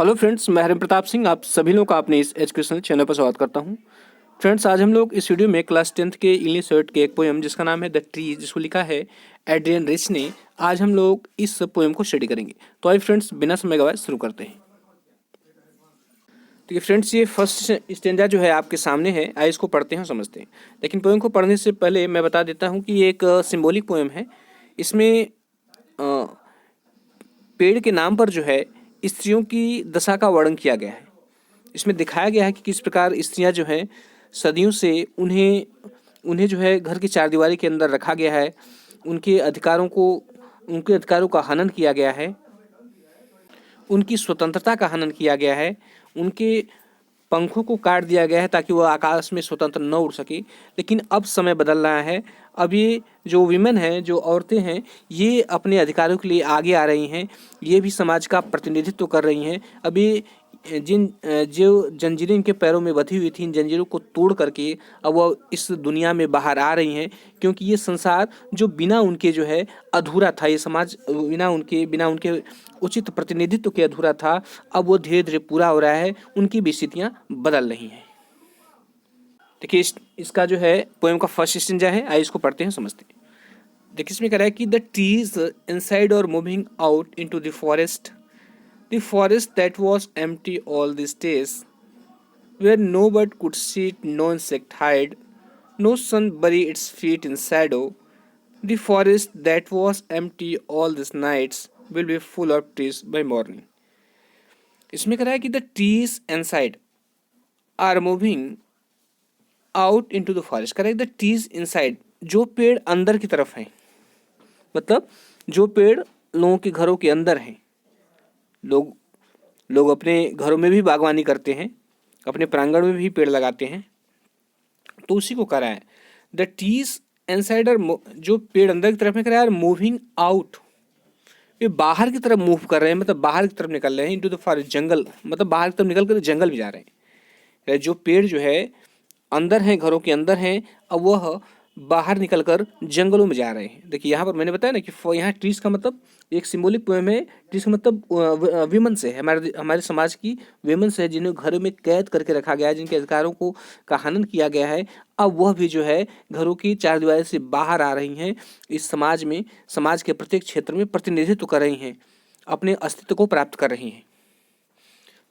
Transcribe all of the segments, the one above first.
Hello friends, मैं हरिम प्रताप सिंह आप सभी लोगों का अपने इस एजुकेशनल चैनल पर स्वागत करता हूं। फ्रेंड्स, आज हम लोग इस वीडियो में क्लास 10th के इंग्लिश वर्ड के एक पोएम जिसका नाम है द ट्री, जिसको लिखा है एड्रियन रिच ने। आज हम लोग इस पोएम को स्टडी करेंगे। तो आइए फ्रेंड्स, बिना समय गवाए शुरू करते हैं। ठीक है फ्रेंड्स, ये फर्स्ट स्टेंजा जो है आपके सामने है। आइए इसको पढ़ते हैं और समझते हैं। लेकिन पोएम को पढ़ने से पहले मैं बता देता हूँ कि ये एक सिम्बॉलिक पोएम है। इसमें पेड़ के नाम पर जो है स्त्रियों की दशा का वर्णन किया गया है। इसमें दिखाया गया है कि किस प्रकार स्त्रियां जो हैं सदियों से उन्हें उन्हें जो है घर की चारदीवारी के अंदर रखा गया है। उनके अधिकारों का हनन किया गया है। उनकी स्वतंत्रता का हनन किया गया है। उनके पंखों को काट दिया गया है ताकि वह आकाश में स्वतंत्र न उड़ सके। लेकिन अब समय बदल रहा है। अब ये जो विमेन हैं, जो औरतें हैं, ये अपने अधिकारों के लिए आगे आ रही हैं। ये भी समाज का प्रतिनिधित्व कर रही हैं। अब ये जो जंजीरें इनके पैरों में बंधी हुई थी, इन जंजीरों को तोड़ करके अब वो इस दुनिया में बाहर आ रही हैं। क्योंकि ये संसार जो बिना उनके जो है अधूरा था, ये समाज बिना उनके उचित प्रतिनिधित्व के अधूरा था। अब वो धीरे धीरे पूरा हो रहा है। उनकी भी स्थितियाँ बदल रही हैं। देखिए, इसका जो है पोएम का फर्स्ट स्टेंजा है। आइए इसको पढ़ते हैं, समझते हैं। देखिए, इसमें कह रहा है कि द ट्रीज इनसाइड और moving out into the forest, the forest that was empty all these days, where no bird could sit, no insect hide, no sun bury its feet in shadow. The forest that was empty all these nights will be full of trees by morning. इसमें कह रहा है कि the trees inside are moving out into the forest. कह रहा है the trees inside, जो पेड़ अंदर की तरफ हैं, मतलब जो पेड़ लोगों के घरों के अंदर हैं। लोग अपने घरों में भी बागवानी करते हैं, अपने प्रांगण में भी पेड़ लगाते हैं। तो उसी को कह रहा है द ट्रीज इनसाइडर, जो पेड़ अंदर की तरफ में, कह रहा है मूविंग आउट, ये बाहर की तरफ मूव कर रहे हैं, मतलब बाहर की तरफ निकल रहे हैं। इनटू द फॉरेस्ट, जंगल, मतलब बाहर की तरफ निकल कर जंगल भी जा रहे हैं। जो पेड़ जो है अंदर हैं, घरों के अंदर हैं, अब वह बाहर निकलकर जंगलों में जा रहे हैं। देखिए, यहाँ पर मैंने बताया ना कि यहाँ ट्रीज का मतलब एक सिंबॉलिक पोएम है। ट्रीज का मतलब विमन से है, हमारे समाज की विमन से है, जिन्हें घरों में कैद करके रखा गया है, जिनके अधिकारों को का हनन किया गया है। अब वह भी जो है घरों की चारदीवारी से बाहर आ रही हैं। इस समाज में, समाज के प्रत्येक क्षेत्र में प्रतिनिधित्व कर रही हैं, अपने अस्तित्व को प्राप्त कर रही हैं।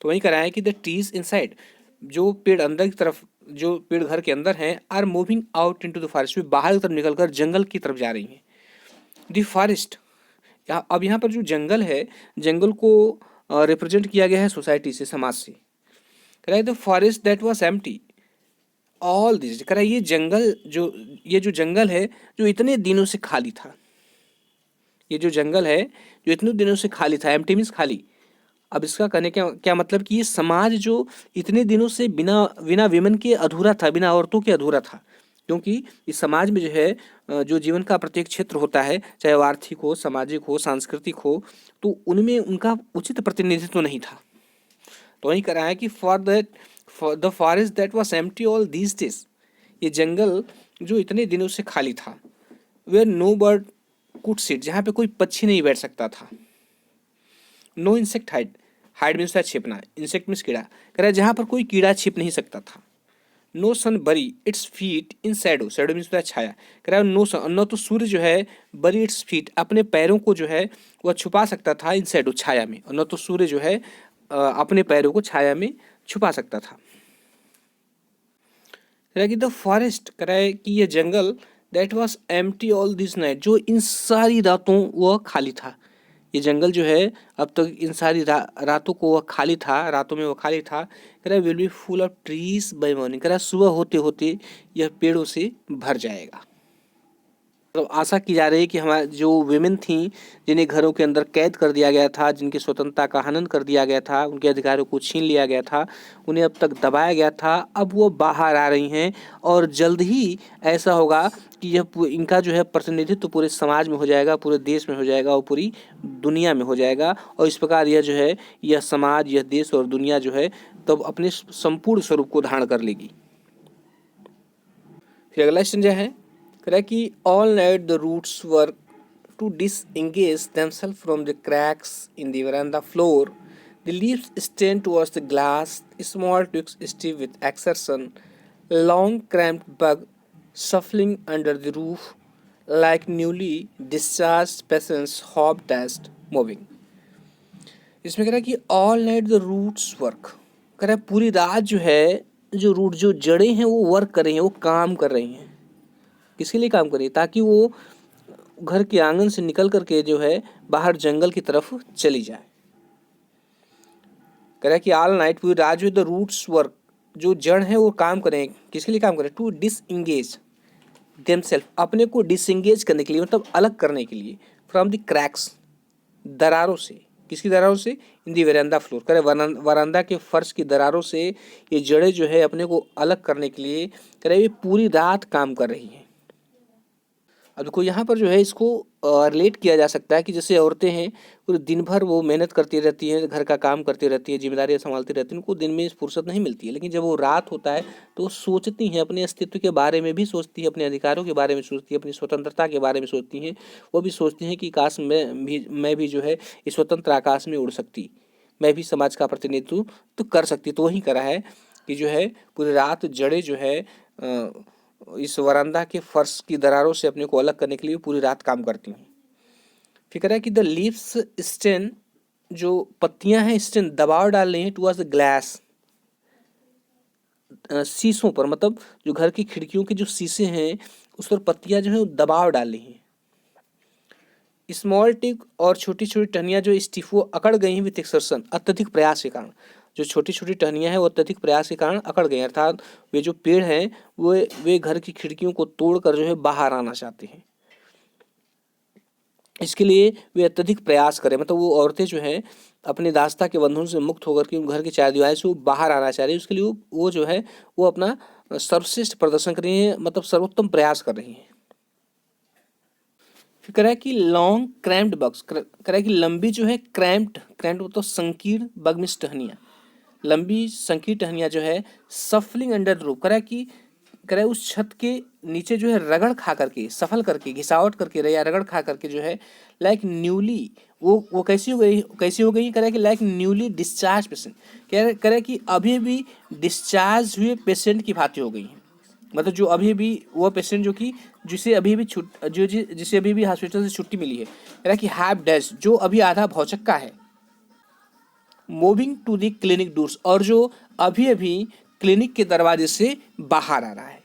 तो वही कह रहा है कि द ट्रीज इनसाइड, जो पेड़ अंदर की तरफ, जो पेड़ घर के अंदर हैं, are moving out into the forest, बाहर की तरफ निकलकर जंगल की तरफ जा रही हैं। द फॉरेस्ट, अब यहाँ पर जो जंगल है, जंगल को रिप्रेजेंट किया गया है सोसाइटी से, समाज से। कह रहा है the forest that was empty all this, कह रहा है ये जो जंगल है जो इतने दिनों से खाली था, ये जो जंगल है जो इतने दिनों से खाली था, एम्प्टी मीन्स खाली। अब इसका कहने का क्या मतलब कि ये समाज जो इतने दिनों से बिना बिना विमेन के अधूरा था, बिना औरतों के अधूरा था। क्योंकि इस समाज में जो है जो जीवन का प्रत्येक क्षेत्र होता है, चाहे वो आर्थिक हो, सामाजिक हो, सांस्कृतिक हो, तो उनमें उनका उचित प्रतिनिधित्व नहीं था। तो वही कह रहा है कि for the forest that was empty all these days, ये जंगल जो इतने दिनों से खाली था, where no bird could sit, जहाँ पे कोई पक्षी नहीं बैठ सकता था। No insect hide, hide means छिपना, इंसेक्ट मीन्स कीड़ा, कह रहा है जहाँ पर कोई कीड़ा छिप नहीं सकता था। No sun bury its feet in shadow, shadow means छाया, कह रहा है नो सन, न तो सूर्य जो है बरी इट्स फीट, अपने पैरों को जो है वह छुपा सकता था, इन शैडो, छाया में, और न तो सूर्य जो है अपने पैरों को छाया में छुपा सकता था। कह रहा है कि द फॉरेस्ट, कह रहा है कि यह जंगल, that was empty all this night, जो इन सारी रातों वह खाली था। ये जंगल जो है अब तक इन सारी रातों को वह खाली था, रातों में वह खाली था। कह रहा है will be full of trees by morning, कह रहा है सुबह होते होते यह पेड़ों से भर जाएगा। तो आशा की जा रही है कि हमारे जो विमेन थी, जिन्हें घरों के अंदर कैद कर दिया गया था, जिनकी स्वतंत्रता का हनन कर दिया गया था, उनके अधिकारों को छीन लिया गया था, उन्हें अब तक दबाया गया था, अब वो बाहर आ रही हैं। और जल्द ही ऐसा होगा कि यह इनका जो है प्रतिनिधित्व पूरे समाज में हो जाएगा, पूरे देश में हो जाएगा और पूरी दुनिया में हो जाएगा। और इस प्रकार यह जो है, यह समाज, यह देश और दुनिया जो है तब अपने संपूर्ण स्वरूप को धारण कर लेगी। फिर अगला स्टेंजा है, कह रहा है कि all night the roots work to disengage themselves from the cracks in the veranda floor, The leaves stand towards the glass, small twigs stiff with exertion, long cramped bug shuffling under the roof, like newly discharged patients hop dust moving. इसमें कह रहा है कि all night the roots work, कह रहा है पूरी रात जो है, जो रूट जो जड़ें हैं वो वर्क कर रही हैं, वो काम कर रही हैं। किसके लिए काम कर रही है? ताकि वो घर के आंगन से निकल करके जो है बाहर जंगल की तरफ चली जाए। कह रहा है कि ऑल नाइट पूरी रात जो द रूट्स वर्क, जो जड़ है वो काम करें। किसके लिए काम करें? टू डिसएंगेज देमसेल्फ, अपने को डिसएंगेज करने के लिए, मतलब अलग करने के लिए, फ्रॉम द क्रैक्स, दरारों से। किसकी दरारों से? इन दी वेरांडा फ्लोर, करे वरांदा के फर्श की दरारों से ये जड़ें जो है अपने को अलग करने के लिए करे ये पूरी रात काम कर रही हैं। अब देखो यहाँ पर जो है इसको रिलेट किया जा सकता है कि जैसे औरतें हैं पूरे दिन भर वो मेहनत करती रहती हैं, घर का काम करती रहती है, जिम्मेदारियाँ संभालती रहती हैं, उनको दिन में फुर्सत नहीं मिलती है। लेकिन जब वो रात होता है तो वो सोचती हैं, अपने अस्तित्व के बारे में भी सोचती है, अपने अधिकारों के बारे में सोचती है, अपनी स्वतंत्रता के बारे में सोचती हैं। वो भी सोचती हैं कि काश मैं भी जो है इस स्वतंत्र आकाश में उड़ सकती, मैं भी समाज का प्रतिनिधित्व तो कर सकती। तो वही करा है कि जो है पूरी रात जड़ें जो है इस वरांदा के फर्श की दरारों से अपने को अलग करने के लिए पूरी रात काम करती हैं। फिर कह रहा है कि द लीव्स स्टेन, जो पत्तियां हैं स्टेन दबाव डाल रही हैं टुवर्ड्स द ग्लास, शीशों पर, मतलब जो घर की खिड़कियों के जो शीशे हैं उस पर पत्तियां जो है दबाव डाल रही हैं। स्मॉल टिक और छोटी छोटी टहनियाँ जो स्टिफो अकड़ गई हैं विथ एक्सर्शन, अत्यधिक प्रयास के कारण। जो छोटी छोटी टहनियाँ हैं वो अत्यधिक प्रयास के कारण अकड़ गई, अर्थात वे जो पेड़ हैं वे घर की खिड़कियों को तोड़कर जो है बाहर आना चाहते हैं। इसके लिए वे अत्यधिक प्रयास करें, मतलब वो औरतें जो हैं अपने दास्ता के बंधन से मुक्त होकर के घर की चारदीवारी से वो बाहर आना चाह रही है। उसके लिए वो जो है वो अपना सर्वश्रेष्ठ प्रदर्शन कर रही है, मतलब सर्वोत्तम प्रयास कर रही हैं। फिर कह रहा है कि लॉन्ग क्रैम्प्ड बग्स, कह रहा है कि लंबी जो है क्रैम्प्ड मतलब संकीर्ण बग मीन्स टहनियाँ, लंबी संकीर्ण टहनियाँ जो है सफलिंग अंडर द रूफ, कह रहा है उस छत के नीचे जो है रगड़ खा करके, सफल करके, घिसावट करके या रगड़ खा करके जो है लाइक न्यूली, वो कैसी हो गई, कह रहा है कि लाइक न्यूली डिस्चार्ज पेशेंट, कह रहा है कि अभी भी डिस्चार्ज हुए पेशेंट की भांति हो गई हैं। मतलब जो अभी भी वो पेशेंट जो कि जिसे अभी भी जिसे अभी भी हॉस्पिटल से छुट्टी मिली है, कह रहा है कि हैव डैश, जो अभी आधा भौचक्का है, moving to the clinic doors, और जो अभी अभी क्लिनिक के दरवाजे से बाहर आ रहा है।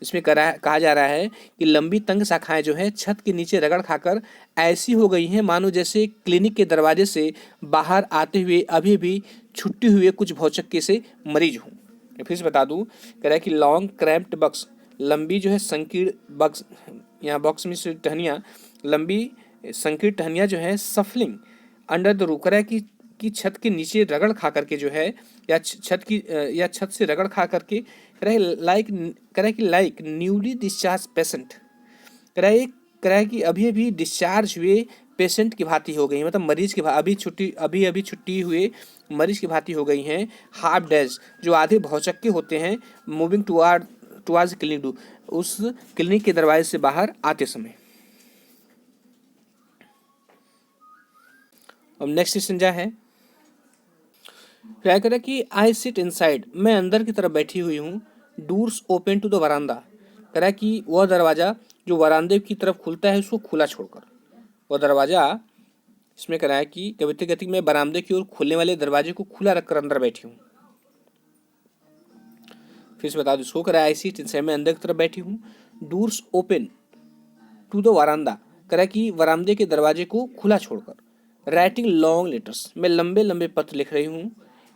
इसमें कहा जा रहा है कि लंबी तंग शाखाएं जो है छत के नीचे रगड़ खाकर ऐसी हो गई हैं मानो जैसे क्लिनिक के दरवाजे से बाहर आते हुए अभी भी छुट्टी हुए कुछ भौचक्के से मरीज हों। फिर से बता दूं, कह रहा है कि लॉन्ग क्रैम्प्ड बक्स, लंबी जो है संकीर्ण बक्स, यहाँ बॉक्स में से टहनियाँ, लंबी संकीर्ण टहनियाँ जो है सफलिंग अंडर द रूफ, कह रहा है कि छत के नीचे रगड़ खा करके जो है या छत से रगड़ खा करके, कह रहा है कि लाइक न्यूली डिस्चार्ज पेशेंट, कह रहा है कि अभी अभी डिस्चार्ज हुए पेशेंट की भांति हो गई, मतलब मरीज की अभी अभी छुट्टी हुए मरीज की भांति हो गई हैं। हाफ डेज, जो आधे भौचक्के होते हैं, मूविंग टुवार्ड्स क्लिनिक, उस क्लिनिक के दरवाजे से बाहर आते समय। अब नेक्स्ट संज्ञा है, क्या करें कि आई सिट इनसाइड, मैं अंदर की तरफ बैठी हुई हूँ, डोर्स ओपन टू द वरांदा, कह रहा है कि वह दरवाज़ा जो वरांदे की तरफ खुलता है उसको खुला छोड़कर, वह दरवाज़ा, इसमें कह रहा है कि कविता गति में बरामदे की ओर खुलने वाले दरवाजे को खुला रखकर अंदर बैठी हूँ। फिर से बता दो इसको, कह रहा है आई सीट इनसाइड, मैं अंदर की तरफ बैठी हूँ, डोर्स ओपन टू द वरांदा, कह रहा है कि वरामदे के दरवाजे को खुला छोड़कर, राइटिंग लॉन्ग लेटर्स, मैं लंबे लंबे पत्र लिख रही हूँ,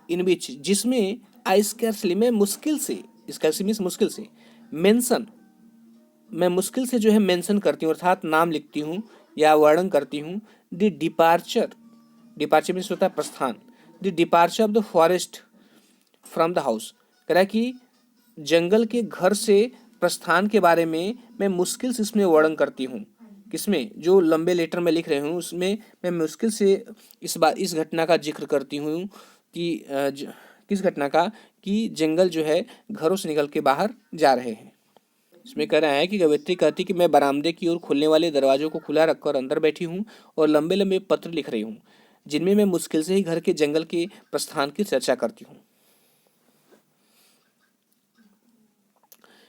इन बीच जिसमें आई स्कैर्सली, मैं मुश्किल से, स्कैर्सली मीन्स मुश्किल से, मेंशन, मैं मुश्किल से जो है मेंशन करती हूँ, अर्थात नाम लिखती हूँ या वर्णन करती हूँ, द डिपार्चर, डिपार्चर मीन्स होता है प्रस्थान, the departure of the forest from the house, कह रहा है कि जंगल के घर से प्रस्थान के बारे में मैं मुश्किल से इसमें वर्णन करती हूँ। किसमें? जो लंबे लेटर में लिख रही हूँ उसमें मैं मुश्किल से इस घटना का जिक्र करती हूँ कि किस घटना का, कि जंगल जो है घरों से निकल के बाहर जा रहे हैं। इसमें कह रहा है कि कवयित्री कहती कि मैं बरामदे की ओर खुलने वाले दरवाजों को खुला रखकर अंदर बैठी हूँ और लंबे लंबे पत्र लिख रही हूँ। जिनमें मैं मुश्किल से ही घर के जंगल के प्रस्थान की चर्चा करती हूँ।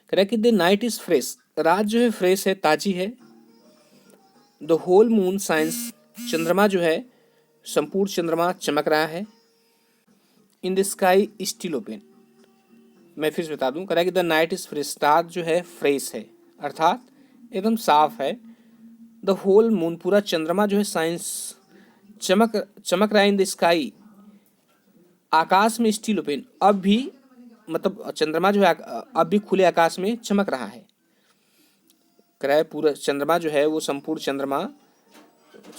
कह रहा है कि द नाइट इज फ्रेश, रात जो है फ्रेश है, ताजी है। द होल मून साइंस, चंद्रमा जो है, संपूर्ण चंद्रमा चमक रहा है। In the sky still open, मैं फिर से बता दूं, कह रहा है कि द नाइट इज फ्रेश, रात जो है फ्रेश है अर्थात एकदम साफ है। द होल मून, पूरा चंद्रमा जो है साइंस चमक चमक रहा है। इन द स्काई, आकाश में स्टिल ओपन, अब भी मतलब चंद्रमा जो है अब भी खुले आकाश में चमक रहा है। कह रहा है पूरा चंद्रमा जो है वो संपूर्ण चंद्रमा,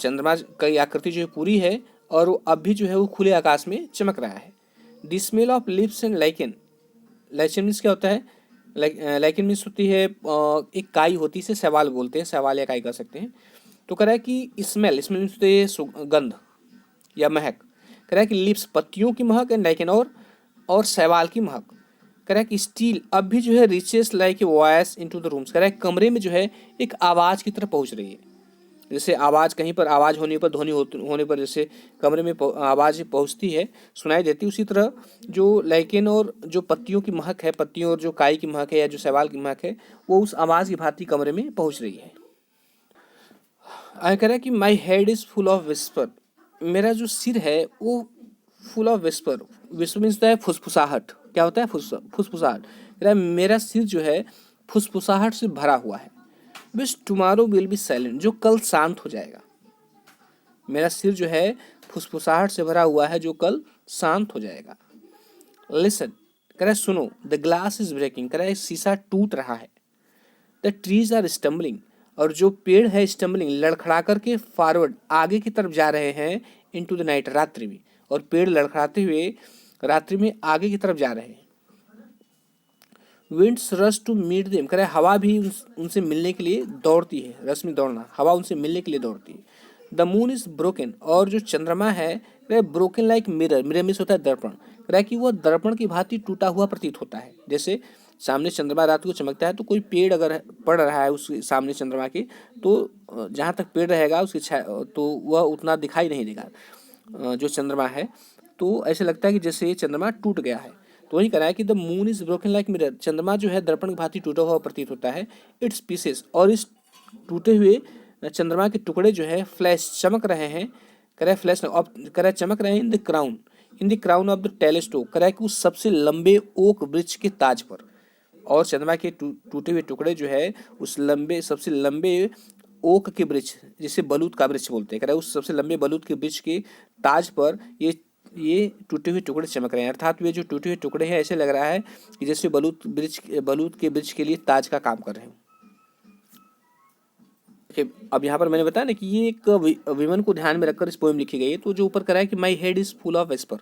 चंद्रमा की आकृति जो है पूरी है और वो अब भी जो है वो खुले आकाश में चमक रहा है। The smell of lives and lichen, lichen means क्या होता है? लाइकेन मीन्स होती है एक काई होती है, इसे शैवाल बोलते हैं, शैवाल या काई कह सकते हैं। तो कह रहा है कि स्मेल, इसमें मीन्स होती है गंध या महक। कह रहा है कि लिप्स, पत्तियों की महक, एंड लाइकेन और शैवाल की महक। कह रहा है कि स्टील, अब भी जो है reaches like a voice into the rooms, कह रहा है कमरे में जो है एक आवाज़ की तरफ पहुंच रही है। जैसे आवाज़, कहीं पर आवाज़ होने पर, ध्वनि होने पर जैसे कमरे में आवाज़ पहुंचती है, सुनाई देती है, उसी तरह जो लाइकेन और जो पत्तियों की महक है, पत्तियों और जो काई की महक है या जो शैवाल की महक है, वो उस आवाज़ की भांति कमरे में पहुंच रही है। आगे कह रहा है कि my head is full of whisper, मेरा जो सिर है वो full of whisper, whisper means है फुसफुसाहट। क्या होता है? फुसफुसाहट। कह रहा है मेरा सिर जो है फुसफुसाहट से भरा हुआ है। विच टुमारो विल बी साइलेंट, जो कल शांत हो जाएगा। मेरा सिर जो है फुसफुसाहट से भरा हुआ है, जो कल शांत हो जाएगा। लिसन, कह रहा है सुनो, द ग्लास इज ब्रेकिंग, कह रहा है शीशा टूट रहा है। द ट्रीज आर स्टम्बलिंग, और जो पेड़ है स्टम्बलिंग, लड़खड़ा करके फॉरवर्ड, आगे की तरफ जा रहे हैं, इनटू द नाइट, रात्रि में, और पेड़ लड़खड़ाते हुए रात्रि में आगे की तरफ जा रहे हैं। Winds rush to meet them, कह रहा है हवा भी उनसे मिलने के लिए दौड़ती है। रश में दौड़ना, हवा उनसे मिलने के लिए दौड़ती है। द मून इज ब्रोकन, और जो चंद्रमा है broken like mirror, mirror means होता है दर्पण, कह रहा है कि वह दर्पण की भांति टूटा हुआ प्रतीत होता है। जैसे सामने चंद्रमा रात को चमकता है, तो कोई पेड़ अगर पड़ रहा है उसके सामने चंद्रमा के, तो जहाँ तक पेड़ रहेगा उसकी छाया, तो वह उतना दिखाई नहीं देगा जो चंद्रमा है, तो ऐसे लगता है कि जैसे चंद्रमा टूट गया है। तो वही कह रहा है कि the moon is broken like mirror, चंद्रमा जो है दर्पण की भांति टूटा हुआ प्रतीत होता है। इट्स पीसेस, और इस टूटे हुए चंद्रमा के टुकड़े जो है फ्लैश, चमक रहे हैं। कह रहा है फ्लैश, कह रहा है चमक रहे हैं in the crown, in the crown of the telescope, कह रहा है कि उस सबसे लंबे ओक वृक्ष के ताज पर। और चंद्रमा के टूटे हुए टुकड़े जो है उस लंबे, सबसे लंबे ओक के वृक्ष, जिसे बलूत का वृक्ष बोलते हैं, कह रहा है उस सबसे लंबे बलूत के वृक्ष के ताज पर ये टूटे हुए टुकड़े चमक रहे हैं। अर्थात वे जो टूटे हुए टुकड़े हैं, ऐसे लग रहा है कि जैसे बलूत के वृक्ष के लिए ताज का काम कर रहे हैं। अब यहाँ पर मैंने बताया ना कि ये एक विमन को ध्यान में रखकर इस पोएम लिखी गई है। तो जो ऊपर करा है कि my head is full of whisper,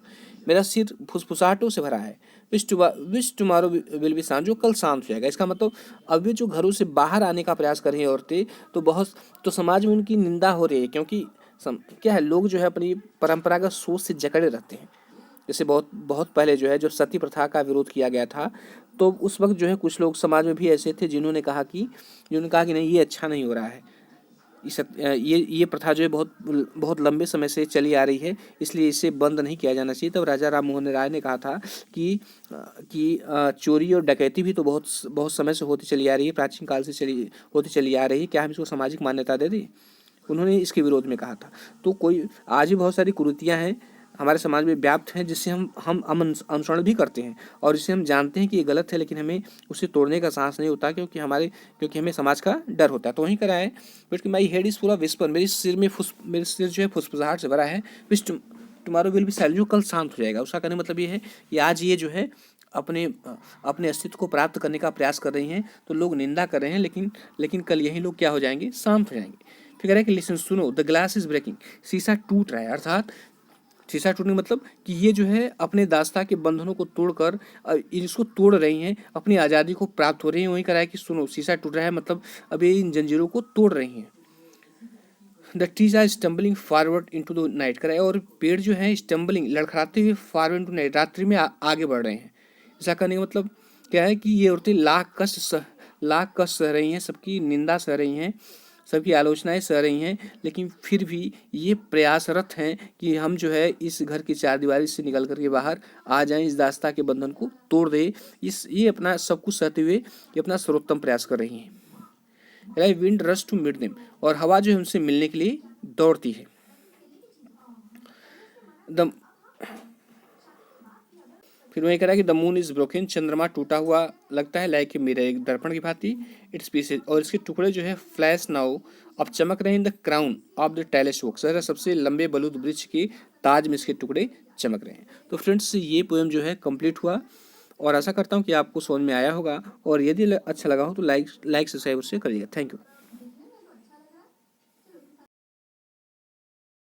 मेरा सिर फुसफुसाहटों से भरा है। विच टुमारो विल बी शांत, जो कल शांत हो जाएगा। इसका मतलब अब ये जो घरों से बाहर आने का प्रयास कर रही हैं औरतें, तो समाज में उनकी निंदा हो रही है, क्योंकि क्या है, लोग जो है अपनी परंपरागत सोच से जकड़े रहते हैं। जैसे बहुत पहले जो है, जब सती प्रथा का विरोध किया गया था, तो उस वक्त जो है कुछ लोग समाज में भी ऐसे थे जिन्होंने कहा कि नहीं, ये अच्छा नहीं हो रहा है। ये प्रथा जो है बहुत लंबे समय से चली आ रही है, इसलिए इसे बंद नहीं किया जाना चाहिए। तब राजा राम मोहन राय ने कहा था कि चोरी और डकैती भी तो बहुत समय से होती चली आ रही है, प्राचीन काल से होती चली आ रही है, क्या हम इसको सामाजिक मान्यता दे दें? उन्होंने इसके विरोध में कहा था। तो आज भी बहुत सारी कुरीतियाँ हैं हमारे समाज में व्याप्त हैं, जिससे हम अनुसरण भी करते हैं, और जिसे हम जानते हैं कि ये गलत है, लेकिन हमें उसे तोड़ने का साहस नहीं होता, क्योंकि हमें समाज का डर होता है। तो वहीं करा है, but my head is full of whisper, मेरे सिर जो है फुसफुसाहट से भरा है। विच टुमारो विल बी साइलेंट, जो कल शांत हो जाएगा। उसका कहने मतलब ये है कि आज ये जो है अपने अस्तित्व को प्राप्त करने का प्रयास कर रही हैं, तो लोग निंदा कर रहे हैं, लेकिन कल यही लोग क्या हो जाएंगे? शांत हो जाएंगे। फिर कह रहा है कि लिसन, सुनो, द ग्लास इज ब्रेकिंग, शीशा टूट रहा है। अर्थात शीशा टूटने का मतलब कि ये जो है अपने दास्ता के बंधनों को तोड़कर इसको तोड़ रही हैं, अपनी आज़ादी को प्राप्त हो रही हैं। वही कह रहा है कि सुनो, शीशा टूट रहा है, मतलब अब ये इन जंजीरों को तोड़ रही हैं। The trees are stumbling forward into the night, कह रहा है, और पेड़ जो है स्टम्बलिंग, लड़खड़ाते हुए फॉरवर्ड इनटू नाइट, रात्रि में आगे बढ़ रहे हैं। ऐसा करने का मतलब क्या है कि ये औरतें लाख कष्ट सह रही हैं, सबकी निंदा सह रही हैं, सबकी आलोचनाएं सह रही हैं, लेकिन फिर भी ये प्रयासरत हैं कि हम जो है इस घर की चारदीवारी से निकल करके बाहर आ जाएं, इस दास्ता के बंधन को तोड़ दें। ये अपना सब कुछ सहते हुए ये अपना सर्वोत्तम प्रयास कर रही हैं। Wind rush to meet them, और हवा जो है उनसे मिलने के लिए दौड़ती है। द फिर वही कह रहा है कि द मून इज ब्रोकन, चंद्रमा टूटा हुआ लगता है, लाइक मेरा एक दर्पण की भांति, इट्स पीसेज, और इसके टुकड़े जो है फ्लैश नाउ अब चमक रहे हैं, the crown of the telescope, सबसे लंबे बलूद वृक्ष के ताज में इसके टुकड़े चमक रहे हैं। तो फ्रेंड्स ये पोएम जो है कंप्लीट हुआ, और आशा करता हूँ कि आपको समझ में आया होगा, और यदि अच्छा लगा हो तो लाइक सब्सक्राइब से करिएगा। Thank you.